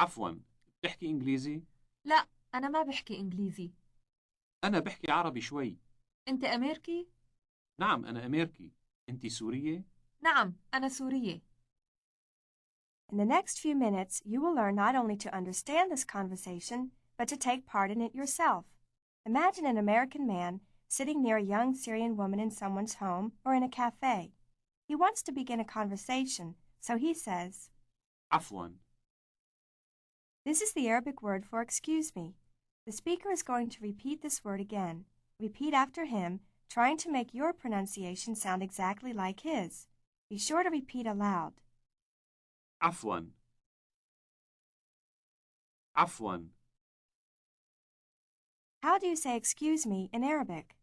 عفوا، بتحكي إنجليزي؟ لا، أنا ما بحكي إنجليزي. أنا بحكي عربي شوي. أنت أمريكي؟ نعم، أنا أمريكي. أنت سورية؟ نعم، أنا سورية. In the next few minutes, you will learn not only to understand this conversation, but to take part in it yourself. Imagine an American man sitting near a young Syrian woman in someone's home or in a cafe. He wants to begin a conversation, so he says, عفوا. This is the Arabic word for excuse me. The speaker is going to repeat this word again. Repeat after him, trying to make your pronunciation sound exactly like his. Be sure to repeat aloud. عفوا. عفوا. How do you say excuse me in Arabic?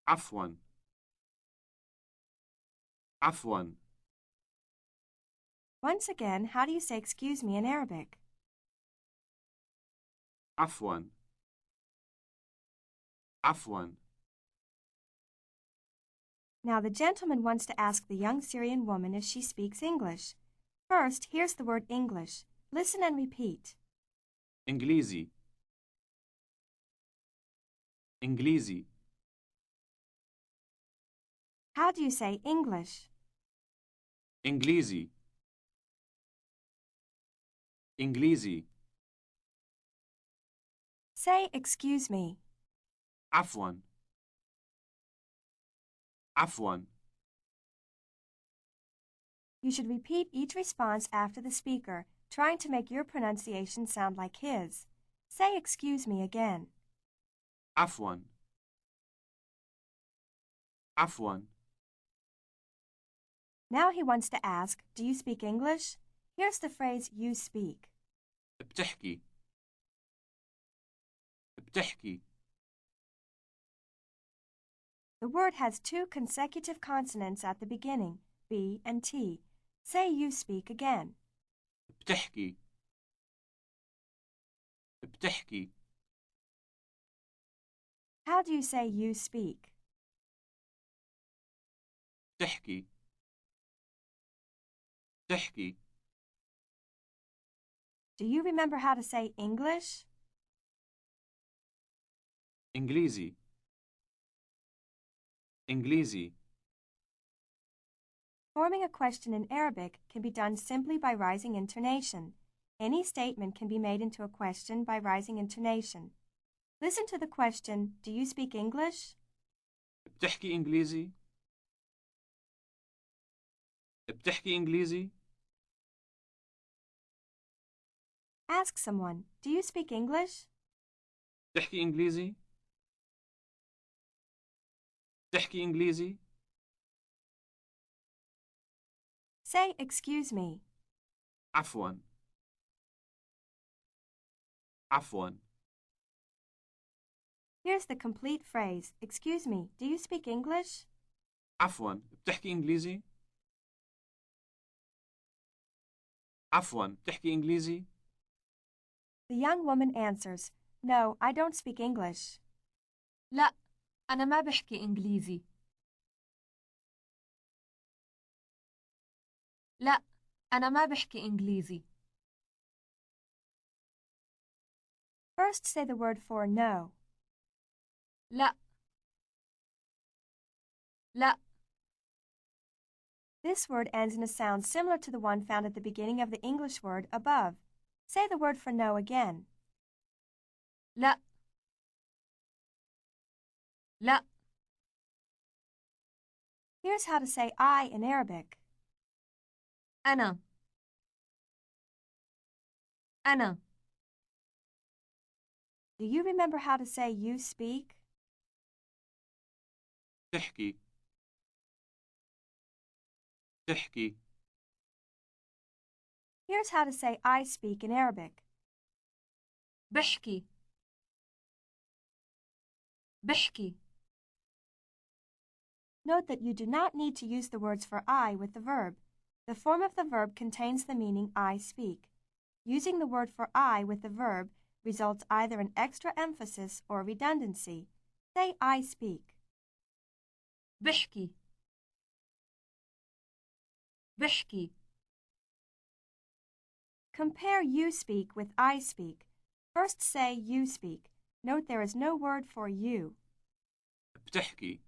عفوا. عفوا. Once again, how do you say excuse me in Arabic? عفوا. عفوا. Now the gentleman wants to ask the young Syrian woman if she speaks English. First, here's the word English. Listen and repeat. إنجليزي. إنجليزي. How do you say English? إنجليزي. إنجليزي. Say excuse me. عفوا. عفوا. You should repeat each response after the speaker, trying to make your pronunciation sound like his. Say excuse me again. عفوا. عفوا. Now he wants to ask, do you speak English? Here's the phrase you speak. بتحكي. بتحكي. The word has two consecutive consonants at the beginning, B and T. Say you speak again. بتحكي. بتحكي. How do you say you speak? بتحكي. بتحكي. Do you remember how to say English? إنجليزي. إنجليزي. Forming a question in Arabic can be done simply by rising intonation. Any statement can be made into a question by rising intonation. Listen to the question, do you speak English? بتحكي إنجليزي؟ بتحكي إنجليزي؟ Ask someone, do you speak English? بتحكي إنجليزي؟ بتحكي إنجليزي؟ Say, excuse me. عفوا. عفوا. Here's the complete phrase. Excuse me, do you speak English? عفوا، بتحكي إنجليزي؟ عفوا، بتحكي إنجليزي؟ The young woman answers, No, I don't speak English. لا، أنا ما بحكي إنجليزي. لا، أنا ما بحكي إنجليزي. First say the word for no. لا. لا. This word ends in a sound similar to the one found at the beginning of the English word above. Say the word for no again. لا. لا. Here's how to say I in Arabic. أنا. أنا. Do you remember how to say you speak? تحكي. تحكي. Here's how to say I speak in Arabic. بحكي. بحكي. Note that you do not need to use the words for I with the verb. The form of the verb contains the meaning I speak. Using the word for I with the verb results either in extra emphasis or redundancy. Say I speak. بحكي. بحكي. Compare you speak with I speak. First say you speak. Note there is no word for you. بتحكي.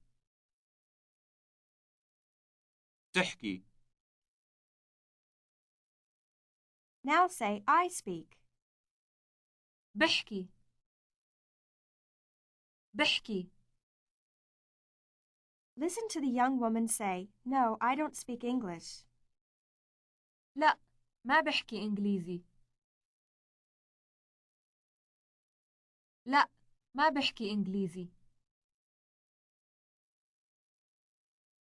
بتحكي. Now say I speak. بحكي. بحكي. Listen to the young woman say, No, I don't speak English. لا، ما بحكي إنجليزي. لا، ما بحكي إنجليزي.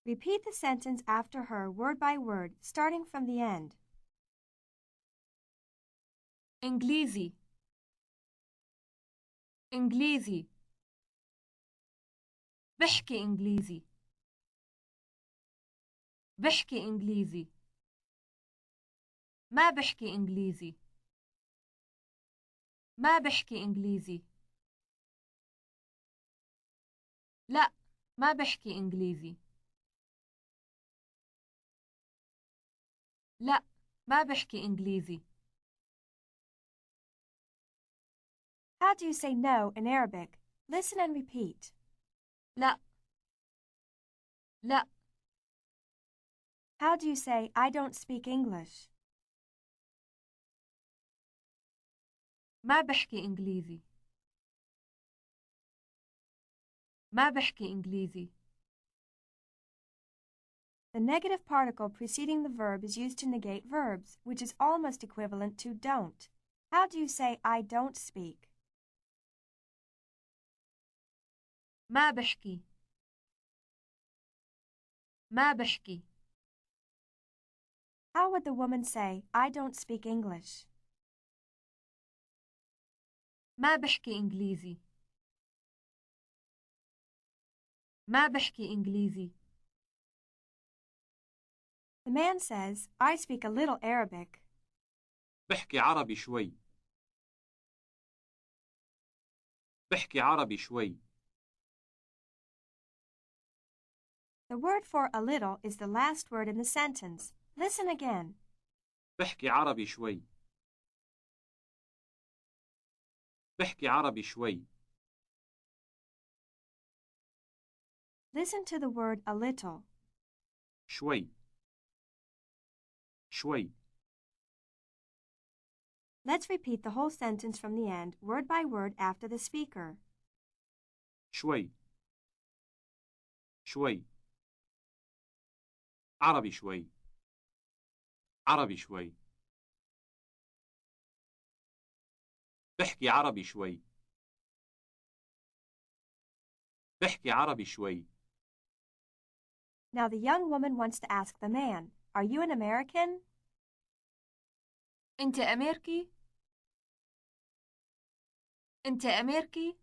Repeat the sentence after her word by word, starting from the end. إنجليزي. إنجليزي. بحكي إنجليزي. بحكي إنجليزي. ما بحكي إنجليزي. ما بحكي إنجليزي. لا، ما بحكي إنجليزي. لا، ما بحكي إنجليزي. How do you say no in Arabic? Listen and repeat. لا. لا. How do you say I don't speak English? ما بحكي إنجليزي. ما بحكي إنجليزي. The negative particle preceding the verb is used to negate verbs, which is almost equivalent to don't. How do you say I don't speak? ما بحكي. ما بحكي. How would the woman say I don't speak English? ما بحكي إنجليزي. ما بحكي إنجليزي. The man says, I speak a little Arabic. بحكي عربي شوي. بحكي عربي شوي. The word for a little is the last word in the sentence. Listen again. بحكي عربي شوي. بحكي عربي شوي. Listen to the word a little. شوي. شوي. Let's repeat the whole sentence from the end, word by word after the speaker. شوي. شوي. عربي شوي. عربي شوي. بحكي عربي شوي. بحكي عربي شوي. Now the young woman wants to ask the man, Are you an American? أنت أمريكي؟ أنت أمريكي؟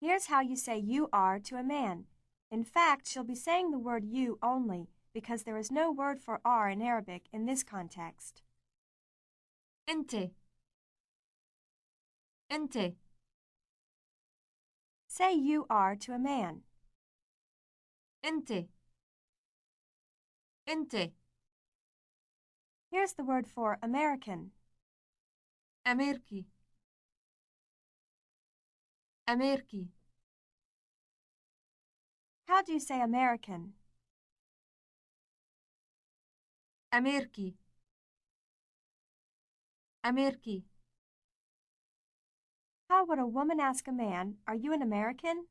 Here's how you say you are to a man. In fact, she'll be saying the word you only because there is no word for are in Arabic in this context. أنت. أنت. Say you are to a man. أنت. أنت. Here's the word for American. أمريكي. أمريكي. How do you say American? أمريكي. أمريكي. How would a woman ask a man, Are you an American?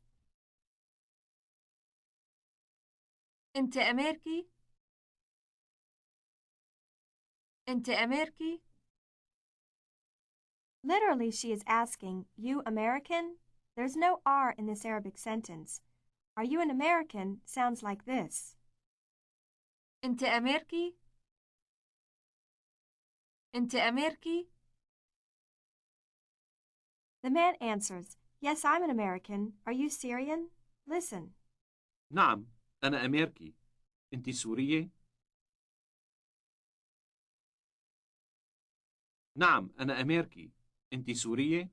أنت أمريكي؟ أنت أمريكي؟ Literally, she is asking, You American? There's no R in this Arabic sentence. Are you an American sounds like this. أنت أمريكي؟ أنت أمريكي؟ The man answers, Yes, I'm an American. Are you Syrian? Listen. نعم، أنا أمريكي. أنت سورية؟ نعم، أنا أمريكي. أنت سورية؟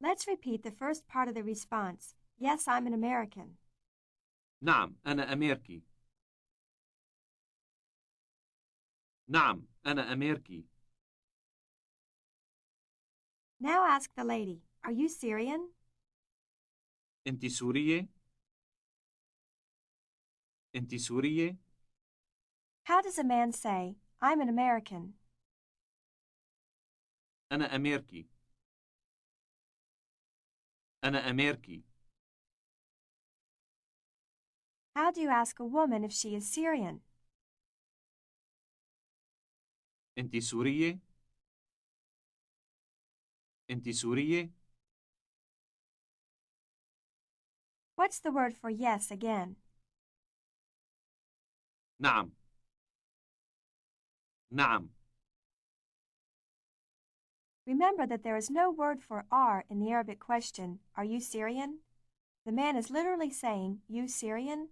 Let's repeat the first part of the response. Yes, I'm an American. نعم، أنا أمريكي. نعم أنا أمريكي. Now ask the lady, are you Syrian? أنت سورية؟ أنت سورية؟ How does a man say, I'm an American? أنا أمريكي. أنا أمريكي. How do you ask a woman if she is Syrian? أنت سورية؟ أنت سورية؟ What's the word for yes again? نعم. نعم. Remember that there is no word for are in the Arabic question, are you Syrian? The man is literally saying, you Syrian?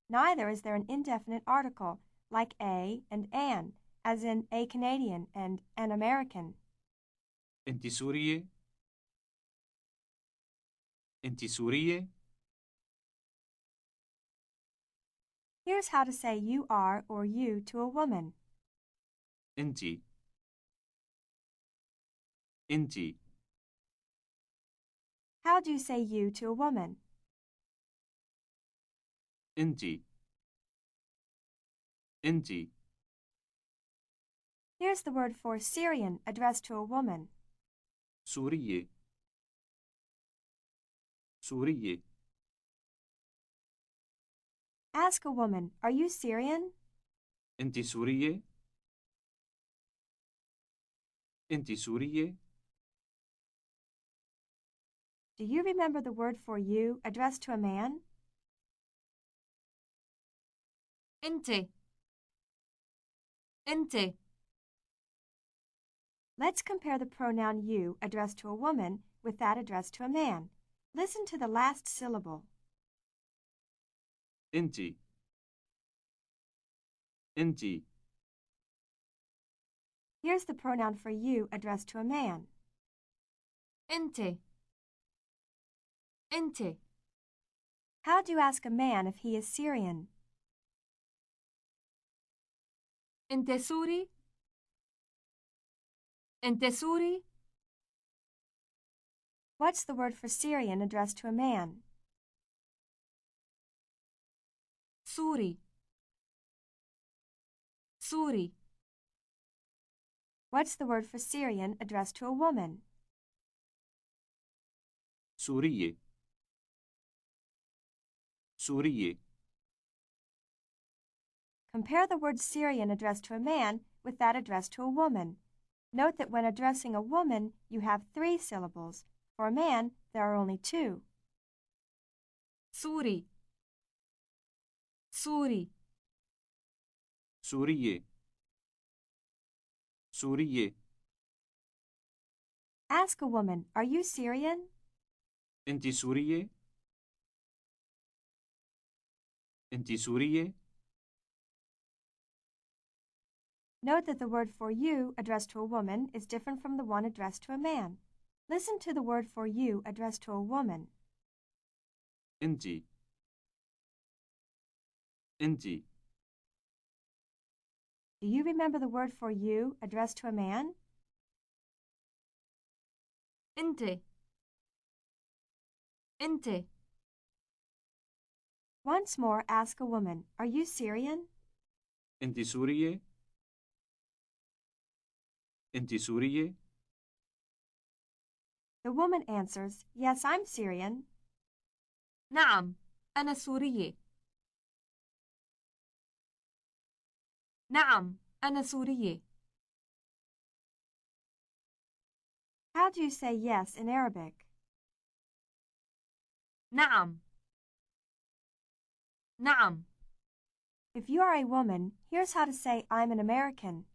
Neither is there an indefinite article, like a and an, as in a Canadian and an American. أنت سورية؟ أنت سورية؟ Here's how to say you are or you to a woman. أنت. أنت. How do you say you to a woman? أنت. أنت. Here's the word for Syrian addressed to a woman. سورية. سورية. Ask a woman, are you Syrian? أنت سورية؟ أنت سورية؟ Do you remember the word for you addressed to a man? أنت. أنت. Let's compare the pronoun you addressed to a woman with that addressed to a man. Listen to the last syllable. أنت. أنت. Here's the pronoun for you addressed to a man. أنت. أنت. How do you ask a man if he is Syrian? أنت سوري؟ أنت سوري؟ What's the word for Syrian addressed to a man? سوري. سوري. What's the word for Syrian addressed to a woman? سورية. سورية. Compare the word Syrian addressed to a man with that addressed to a woman. Note that when addressing a woman, you have 3 syllables. For a man, there are only 2. سوري. سوري. سورية. سورية. Ask a woman, are you Syrian? أنت سورية؟ أنت سورية؟ Note that the word for you addressed to a woman is different from the one addressed to a man. Listen to the word for you addressed to a woman. أنت. أنت. Do you remember the word for you addressed to a man? أنت. أنت. Once more, ask a woman, are you Syrian? أنت سورية؟ أنت سورية؟ The woman answers, yes, I'm Syrian. نعم أنا سورية. نعم أنا سورية. How do you say yes in Arabic? نعم. نعم. If you are a woman, here's how to say I'm an American.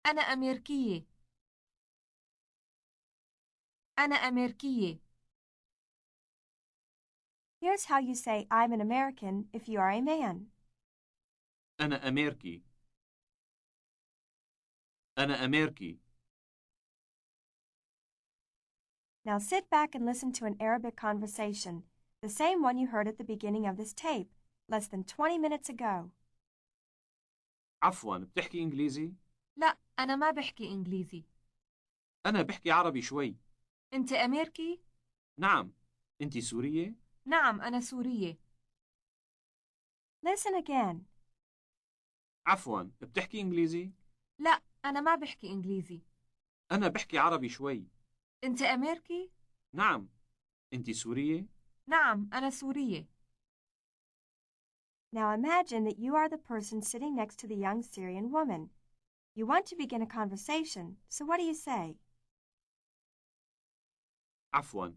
أنا أمريكية. أنا أمريكية. Here's how you say I'm an American if you are a man. أنا أمريكي. أنا أمريكي. Now sit back and listen to an Arabic conversation, the same one you heard at the beginning of this tape, less than 20 minutes ago. عفوا، بتحكي إنجليزي؟ لا، أنا ما بحكي إنجليزي. أنا بحكي عربي شوي. أنت أمريكي؟ نعم. أنت سورية؟ نعم، أنا سورية. Listen again. عفوا، بتحكي إنجليزي؟ لا، أنا ما بحكي إنجليزي. أنا بحكي عربي شوي. أنت أمريكي؟ نعم. أنت سورية؟ نعم، أنا سورية. Now imagine that you are the person sitting next to the young Syrian woman. You want to begin a conversation, so what do you say? عفوا.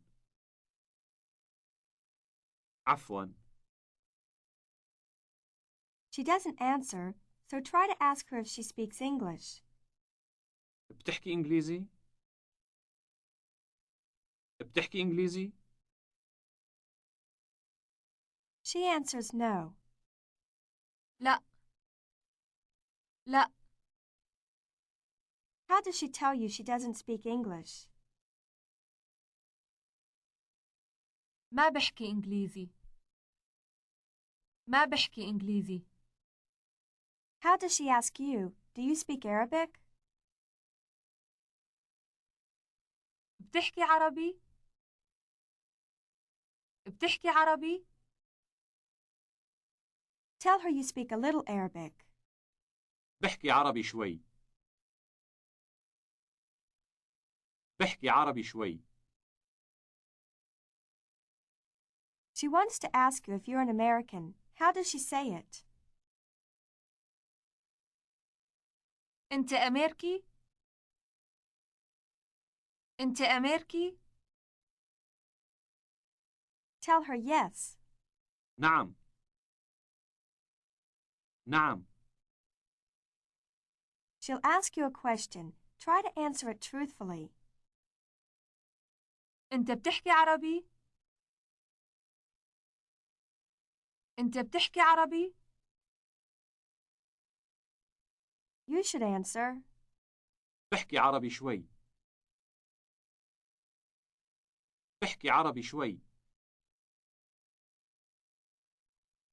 عفوا. She doesn't answer, so try to ask her if she speaks English. بتحكي إنجليزي؟ بتحكي إنجليزي؟ She answers no. لا. لا. How does she tell you she doesn't speak English? ما بحكي إنجليزي. ما بحكي إنجليزي. How does she ask you, do you speak Arabic? بتحكي عربي؟ بتحكي عربي؟ Tell her you speak a little Arabic. بحكي عربي شوي. بحكي عربي شوي. She wants to ask you if you're an American. How does she say it? أنت أمريكي؟ أنت أمريكي؟ Tell her yes. نعم. نعم. She'll ask you a question. Try to answer it truthfully. أنت بتحكي عربي؟ أنت بتحكي عربي؟ You should answer. بحكي عربي شوي. بحكي عربي شوي.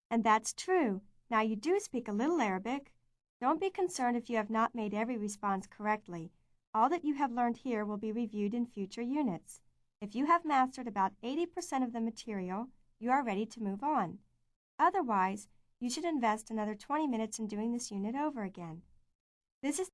And that's true. Now you do speak a little Arabic. Don't be concerned if you have not made every response correctly. All that you have learned here will be reviewed in future units. If you have mastered about 80% of the material, you are ready to move on. Otherwise, you should invest another 20 minutes in doing this unit over again. This is